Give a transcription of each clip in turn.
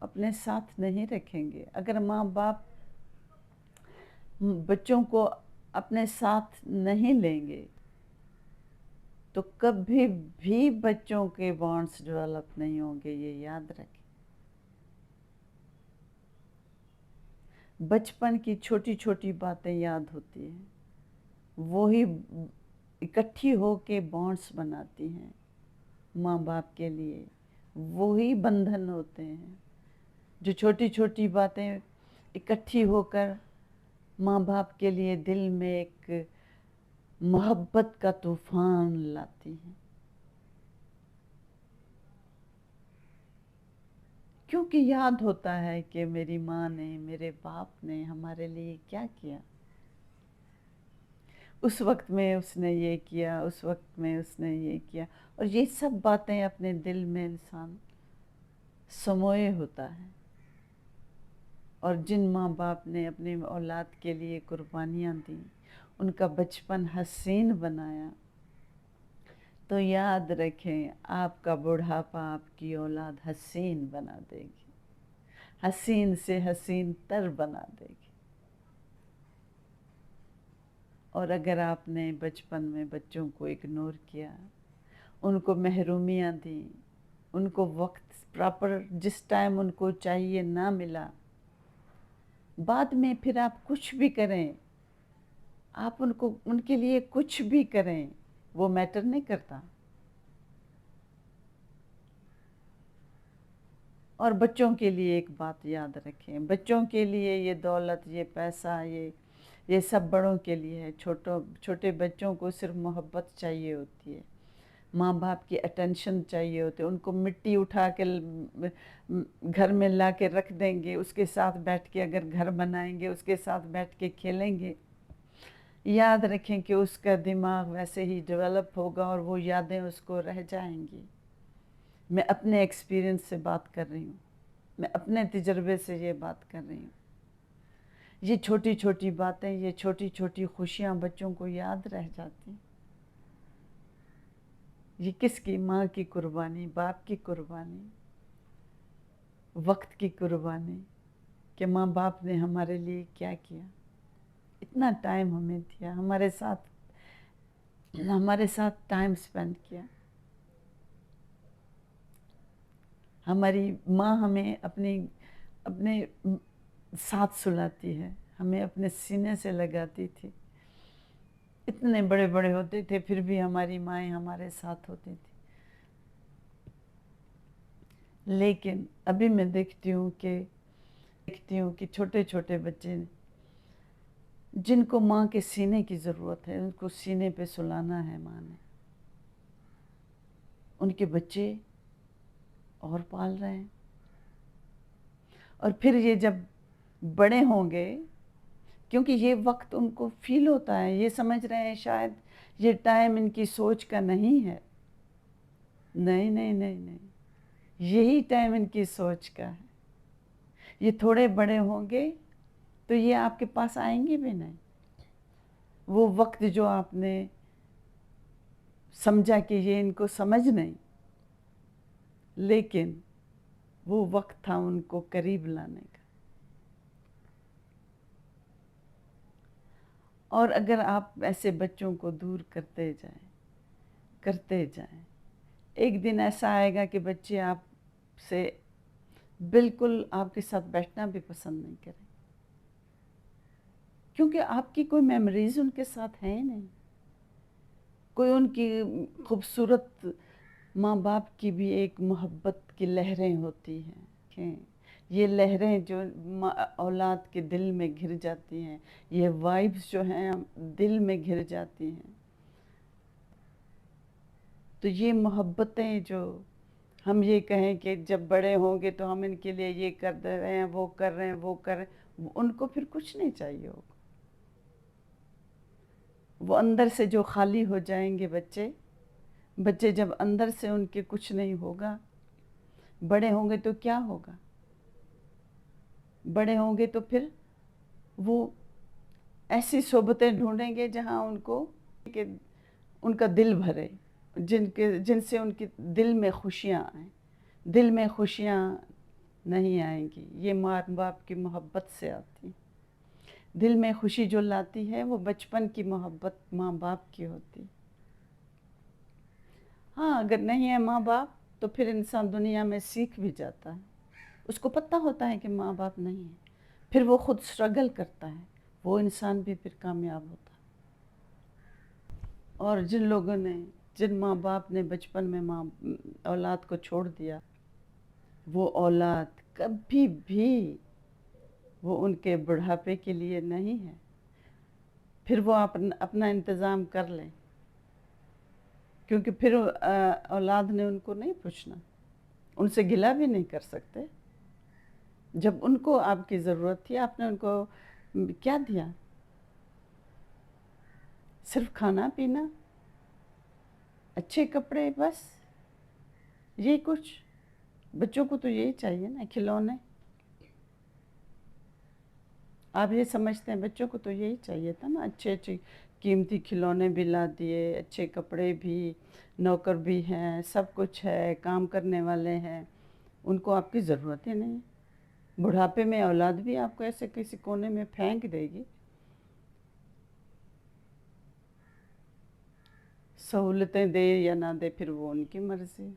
اپنے ساتھ نہیں رکھیں گے، اگر ماں باپ بچوں کو اپنے ساتھ نہیں لیں گے تو کبھی بھی بچوں کے بانڈز ڈیولپ نہیں ہوں گے، یہ یاد رکھیں۔ بچپن کی چھوٹی چھوٹی باتیں یاد ہوتی ہیں، وہی اکٹھی ہو کے بانڈز بناتی ہیں ماں باپ کے لیے، وہی بندھن ہوتے ہیں جو چھوٹی چھوٹی باتیں اکٹھی ہو کر ماں باپ کے لیے دل میں ایک محبت کا طوفان لاتی ہیں، کیونکہ یاد ہوتا ہے کہ میری ماں نے، میرے باپ نے ہمارے لیے کیا کیا، اس وقت میں اس نے یہ کیا، اس وقت میں اس نے یہ کیا، اور یہ سب باتیں اپنے دل میں انسان سموئے ہوتا ہے۔ اور جن ماں باپ نے اپنے اولاد کے لیے قربانیاں دیں، ان کا بچپن حسین بنایا، تو یاد رکھیں آپ کا بڑھاپا آپ کی اولاد حسین بنا دے گی، حسین سے حسین تر بنا دے گی۔ اور اگر آپ نے بچپن میں بچوں کو اگنور کیا، ان کو محرومیاں دیں، ان کو وقت پراپر جس ٹائم ان کو چاہیے نہ ملا، بعد میں پھر آپ کچھ بھی کریں، آپ ان کے لیے کچھ بھی کریں، وہ میٹر نہیں کرتا۔ اور بچوں کے لیے ایک بات یاد رکھیں، بچوں کے لیے یہ دولت، یہ پیسہ، یہ سب بڑوں کے لیے ہے، چھوٹے بچوں کو صرف محبت چاہیے ہوتی ہے، ماں باپ کی اٹینشن چاہیے ہوتی ہے، ان کو مٹی اٹھا کے گھر میں لا کے رکھ دیں گے، اس کے ساتھ بیٹھ کے اگر گھر بنائیں گے، اس کے ساتھ بیٹھ کے کھیلیں گے، یاد رکھیں کہ اس کا دماغ ویسے ہی ڈیولپ ہوگا اور وہ یادیں اس کو رہ جائیں گی۔ میں اپنے ایکسپیرینس سے بات کر رہی ہوں، میں اپنے تجربے سے یہ بات کر رہی ہوں۔ یہ چھوٹی چھوٹی باتیں، یہ چھوٹی چھوٹی خوشیاں بچوں کو یاد رہ جاتی ہیں۔ یہ کس کی؟ ماں کی قربانی، باپ کی قربانی، وقت کی قربانی، کہ ماں باپ نے ہمارے لیے کیا کیا، اتنا ٹائم ہمیں دیا، ہمارے ساتھ ٹائم سپینڈ کیا۔ ہماری ماں ہمیں اپنے ساتھ سلاتی ہے، ہمیں اپنے سینے سے لگاتی تھی، اتنے بڑے بڑے ہوتے تھے پھر بھی ہماری مائیں ہمارے ساتھ ہوتی تھی۔ لیکن ابھی میں دیکھتی ہوں کہ چھوٹے چھوٹے بچے جن کو ماں کے سینے کی ضرورت ہے، ان کو سینے پہ سلانا ہے ماں نے، ان کے بچے اور پال رہے ہیں، اور پھر یہ جب بڑے ہوں گے، کیونکہ یہ وقت ان کو فیل ہوتا ہے، یہ سمجھ رہے ہیں شاید یہ ٹائم ان کی سوچ کا نہیں ہے، نہیں نہیں نہیں نہیں، یہی ٹائم ان کی سوچ کا ہے۔ یہ تھوڑے بڑے ہوں گے تو یہ آپ کے پاس آئیں گے بھی نہیں، وہ وقت جو آپ نے سمجھا کہ یہ ان کو سمجھ نہیں، لیکن وہ وقت تھا ان کو قریب لانے کا۔ اور اگر آپ ایسے بچوں کو دور کرتے جائیں، ایک دن ایسا آئے گا کہ بچے آپ سے بالکل آپ کے ساتھ بیٹھنا بھی پسند نہیں کریں، کیونکہ آپ کی کوئی میموریز ان کے ساتھ ہیں نہیں، کوئی ان کی خوبصورت ماں باپ کی بھی ایک محبت کی لہریں ہوتی ہیں، یہ لہریں جو اولاد کے دل میں گھر جاتی ہیں، یہ وائبز جو ہیں دل میں گھر جاتی ہیں، تو یہ محبتیں جو ہم یہ کہیں کہ جب بڑے ہوں گے تو ہم ان کے لیے یہ کر دے رہے ہیں، وہ کر رہے ہیں، وہ کر رہے ہیں، ان کو پھر کچھ نہیں چاہیے ہوگا۔ وہ اندر سے جو خالی ہو جائیں گے بچے جب اندر سے ان کے کچھ نہیں ہوگا، بڑے ہوں گے تو کیا ہوگا؟ بڑے ہوں گے تو پھر وہ ایسی صحبتیں ڈھونڈیں گے جہاں ان کا دل بھرے، جن سے ان کے دل میں خوشیاں آئیں، دل میں خوشیاں نہیں آئیں گی، یہ ماں باپ کی محبت سے آتی ہیں۔ دل میں خوشی جو لاتی ہے وہ بچپن کی محبت ماں باپ کی ہوتی ہے۔ ہاں اگر نہیں ہے ماں باپ تو پھر انسان دنیا میں سیکھ بھی جاتا ہے، اس کو پتہ ہوتا ہے کہ ماں باپ نہیں ہے، پھر وہ خود سٹرگل کرتا ہے، وہ انسان بھی پھر کامیاب ہوتا ہے۔ اور جن ماں باپ نے بچپن میں اولاد کو چھوڑ دیا، وہ اولاد کبھی بھی وہ ان کے بڑھاپے کے لیے نہیں ہے، پھر وہ اپنا انتظام کر لیں، کیونکہ پھر اولاد نے ان کو نہیں پوچھنا، ان سے گلہ بھی نہیں کر سکتے۔ جب ان کو آپ کی ضرورت تھی آپ نے ان کو کیا دیا؟ صرف کھانا پینا، اچھے کپڑے، بس یہ کچھ؟ بچوں کو تو یہی چاہیے نا، کھلونے۔ آپ یہ سمجھتے ہیں بچوں کو تو یہی چاہیے تھا نا، اچھے قیمتی کھلونے بھی لا دیے، اچھے کپڑے بھی، نوکر بھی ہیں، سب کچھ ہے، کام کرنے والے ہیں، ان کو آپ کی ضرورت ہی نہیں ہے۔ بڑھاپے میں اولاد بھی آپ کو ایسے کسی کونے میں پھینک دے گی۔ سہولتیں دے یا نہ دے پھر وہ ان کی مرضی،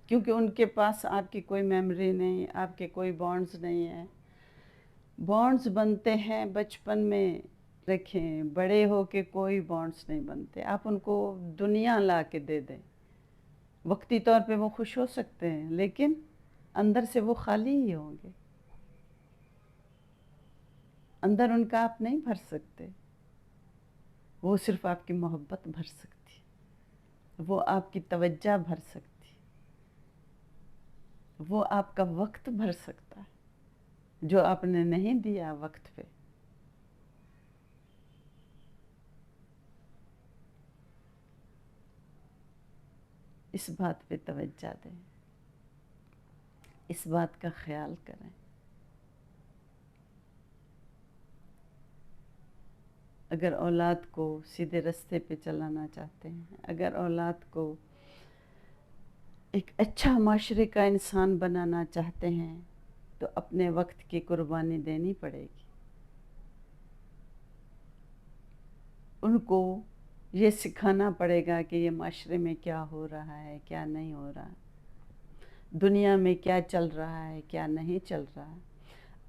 کیونکہ ان کے پاس آپ کی کوئی میموری نہیں، آپ کے کوئی بانڈز نہیں ہیں۔ بانڈز بنتے ہیں بچپن میں، رکھیں، بڑے ہو کے کوئی بانڈز نہیں بنتے۔ آپ ان کو دنیا لا کے دے دیں، وقتی طور پہ وہ خوش ہو سکتے ہیں لیکن اندر سے وہ خالی ہی ہوں گے، اندر ان کا آپ نہیں بھر سکتے۔ وہ صرف آپ کی محبت بھر سکتی، وہ آپ کی توجہ بھر سکتی، وہ آپ کا وقت بھر سکتا ہے جو آپ نے نہیں دیا وقت پہ۔ اس بات پہ توجہ دیں، اس بات کا خیال کریں۔ اگر اولاد کو سیدھے راستے پہ چلانا چاہتے ہیں، اگر اولاد کو ایک اچھا معاشرے کا انسان بنانا چاہتے ہیں تو اپنے وقت کی قربانی دینی پڑے گی۔ ان کو یہ سکھانا پڑے گا کہ یہ معاشرے میں کیا ہو رہا ہے، کیا نہیں ہو رہا، دنیا میں کیا چل رہا ہے، کیا نہیں چل رہا۔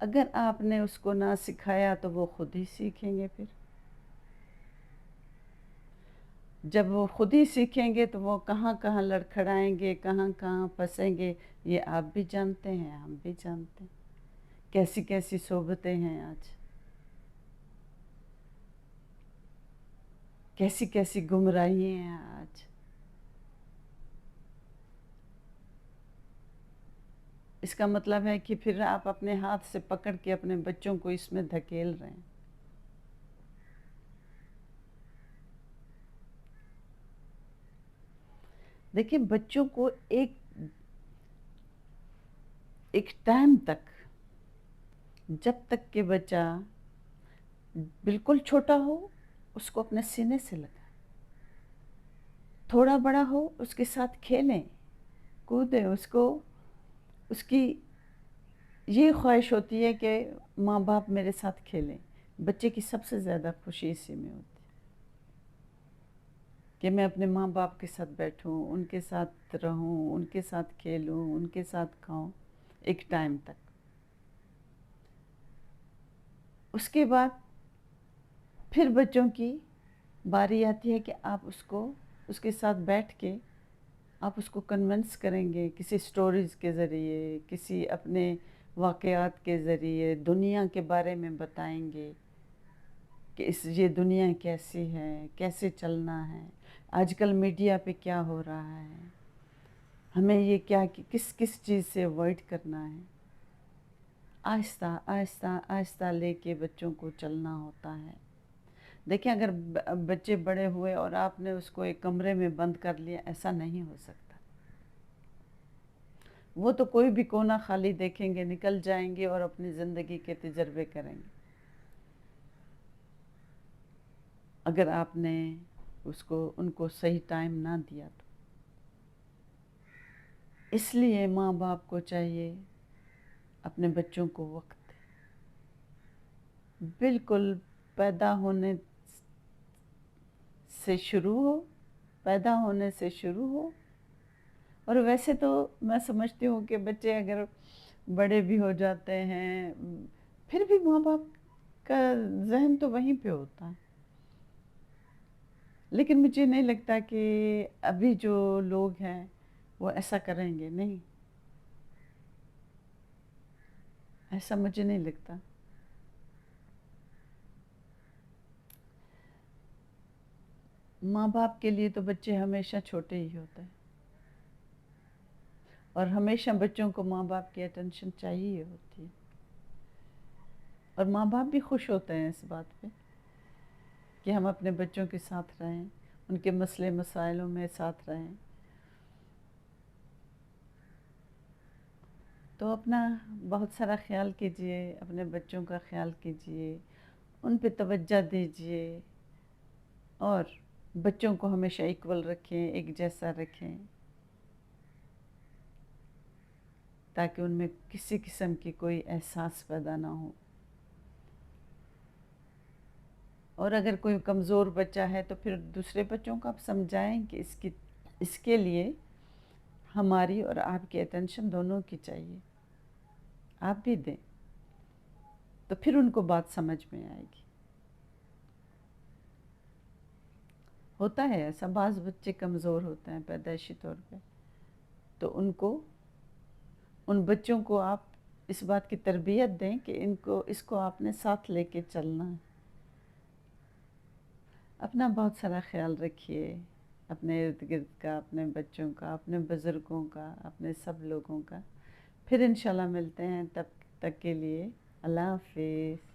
اگر آپ نے اس کو نہ سکھایا تو وہ خود ہی سیکھیں گے۔ پھر جب وہ خود ہی سیکھیں گے تو وہ کہاں کہاں لڑکھڑائیں گے، کہاں کہاں پھنسیں گے، یہ آپ بھی جانتے ہیں، ہم بھی جانتے ہیں۔ کیسی کیسی صحبتیں ہیں آج، کیسی کیسی گمراہی ہیں آج۔ اس کا مطلب ہے کہ پھر آپ اپنے ہاتھ سے پکڑ کے اپنے بچوں کو اس میں دھکیل رہے ہیں۔ دیکھیں بچوں کو ایک ٹائم تک، جب تک کہ بچہ بالکل چھوٹا ہو اس کو اپنے سینے سے لگائیں، تھوڑا بڑا ہو اس کے ساتھ کھیلیں کودیں، اس کی یہ خواہش ہوتی ہے کہ ماں باپ میرے ساتھ کھیلیں۔ بچے کی سب سے زیادہ خوشی اسی میں ہوتی ہے کہ میں اپنے ماں باپ کے ساتھ بیٹھوں، ان کے ساتھ رہوں، ان کے ساتھ کھیلوں، ان کے ساتھ کھاؤں، ایک ٹائم تک۔ اس کے بعد پھر بچوں کی باری آتی ہے کہ آپ اس کے ساتھ بیٹھ کے آپ اس کو کنونس کریں گے کسی سٹوریز کے ذریعے، کسی اپنے واقعات کے ذریعے، دنیا کے بارے میں بتائیں گے کہ یہ دنیا کیسی ہے، کیسے چلنا ہے، آج کل میڈیا پہ کیا ہو رہا ہے، ہمیں یہ کس چیز سے اوائڈ کرنا ہے۔ آہستہ آہستہ آہستہ لے کے بچوں کو چلنا ہوتا ہے۔ دیکھیں اگر بچے بڑے ہوئے اور آپ نے اس کو ایک کمرے میں بند کر لیا، ایسا نہیں ہو سکتا۔ وہ تو کوئی بھی کونا خالی دیکھیں گے، نکل جائیں گے اور اپنی زندگی کے تجربے کریں گے۔ اگر آپ نے ان کو صحیح ٹائم نہ دیا تو اس لیے ماں باپ کو چاہیے اپنے بچوں کو وقت دے، بالکل پیدا ہونے سے شروع ہو، پیدا ہونے سے شروع ہو۔ اور ویسے تو میں سمجھتی ہوں کہ بچے اگر بڑے بھی ہو جاتے ہیں پھر بھی ماں باپ کا ذہن تو وہیں پہ ہوتا ہے، لیکن مجھے نہیں لگتا کہ ابھی جو لوگ ہیں وہ ایسا کریں گے، نہیں، ایسا مجھے نہیں لگتا۔ ماں باپ کے لیے تو بچے ہمیشہ چھوٹے ہی ہوتے ہیں، اور ہمیشہ بچوں کو ماں باپ کی اٹینشن چاہیے ہوتی ہے، اور ماں باپ بھی خوش ہوتے ہیں اس بات پہ کہ ہم اپنے بچوں کے ساتھ رہیں، ان کے مسئلے مسائلوں میں ساتھ رہیں۔ تو اپنا بہت سارا خیال کیجئے، اپنے بچوں کا خیال کیجئے، ان پہ توجہ دیجئے، اور بچوں کو ہمیشہ ایکول رکھیں، ایک جیسا رکھیں، تاکہ ان میں کسی قسم کی کوئی احساس پیدا نہ ہو۔ اور اگر کوئی کمزور بچہ ہے تو پھر دوسرے بچوں کو آپ سمجھائیں کہ اس کے لیے ہماری اور آپ کی اٹینشن دونوں کی چاہیے، آپ بھی دیں، تو پھر ان کو بات سمجھ میں آئے گی۔ ہوتا ہے ایسا، بعض بچے کمزور ہوتے ہیں پیدائشی طور پہ، تو ان بچوں کو آپ اس بات کی تربیت دیں کہ اس کو آپ نے ساتھ لے کے چلنا ہے۔ اپنا بہت سارا خیال رکھیے، اپنے ارد گرد کا، اپنے بچوں کا، اپنے بزرگوں کا، اپنے سب لوگوں کا۔ پھر انشاءاللہ ملتے ہیں، تب تک کے لیے اللہ حافظ۔